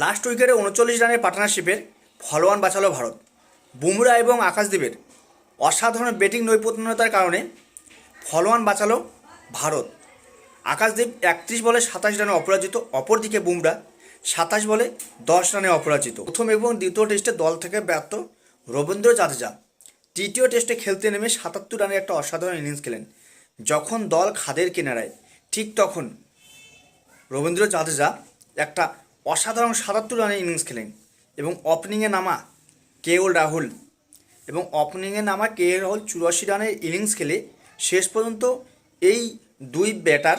Last উইকেটে 39 রানের পার্টনারশিপের follow-on বাঁচালো ভারত। বুমরা এবং আকাশদীপের অসাধারণ ব্যাটিং নৈপুণ্যতার কারণে ফলোয়ান বাঁচালো ভারত। আকাশদীপ 31 বলে 27 রানে অপরাজিত, অপরদিকে বুমরা 27 বলে 10 রানে অপরাজিত। প্রথম এবং দ্বিতীয় টেস্টে দল থেকে ব্যর্থ রবীন্দ্র জাদেজা তৃতীয় টেস্টে খেলতে নেমে 77 রানের একটা অসাধারণ ইনিংস খেলেন। যখন দল খাদের কিনারায়, ঠিক তখন রবীন্দ্র জাদেজা একটা অসাধারণ 77 রানের ইনিংস খেলেন এবং ওপেনিংয়ে নামা কে এল রাহুল 84 রানের ইনিংস খেলে শেষ পর্যন্ত এই দুই ব্যাটার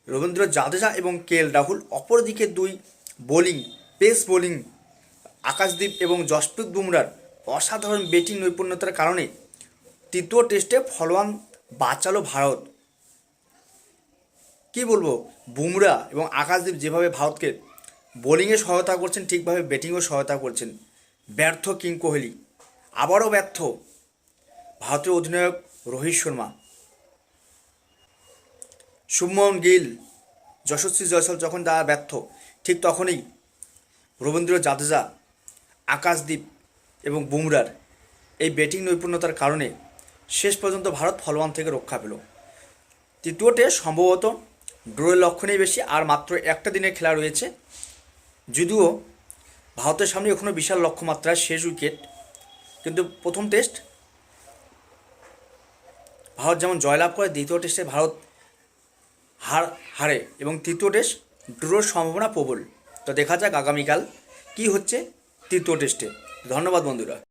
রবীন্দ্র জাদেজা এবং কে এল রাহুল, অপরদিকে দুই পেস বোলিং আকাশদীপ এবং জসপ্রীত বুমরার অসাধারণ ব্যাটিং নৈপুণ্যতার কারণে তৃতীয় টেস্টে ফলোয়ান বাঁচালো ভারত। কি বলবো, বুমরা এবং আকাশদীপ যেভাবে ভারতকে বোলিংয়ে সহায়তা করছেন, ঠিকভাবে ব্যাটিংয়েও সহায়তা করছেন। ব্যর্থ কিং কোহলি, আবারও ব্যর্থ ভারতের অধিনায়ক রোহিত শর্মা, শুভমন গিল, যশস্বী জয়সওয়াল যখন তারা ব্যর্থ, ঠিক তখনই রবীন্দ্র জাদেজা, আকাশদীপ এবং বুমরার এই ব্যাটিং নৈপুণ্যতার কারণে শেষ পর্যন্ত ভারত ফলোয়ান থেকে রক্ষা পেল। তৃতীয় টেস্ট সম্ভবত ড্রয়ের লক্ষণেই বেশি, আর মাত্র একটা দিনের খেলা রয়েছে। যদিও ভারতের সামনে এখনও বিশাল লক্ষ্যমাত্রার শেষ উইকেট, কিন্তু প্রথম টেস্ট ভারত যেমন জয়লাভ করে, দ্বিতীয় টেস্টে ভারত হারে এবং তৃতীয় টেস্ট ড্রোর সম্ভাবনা প্রবল। তো দেখা যাক আগামীকাল কী হচ্ছে তৃতীয় টেস্টে। ধন্যবাদ বন্ধুরা।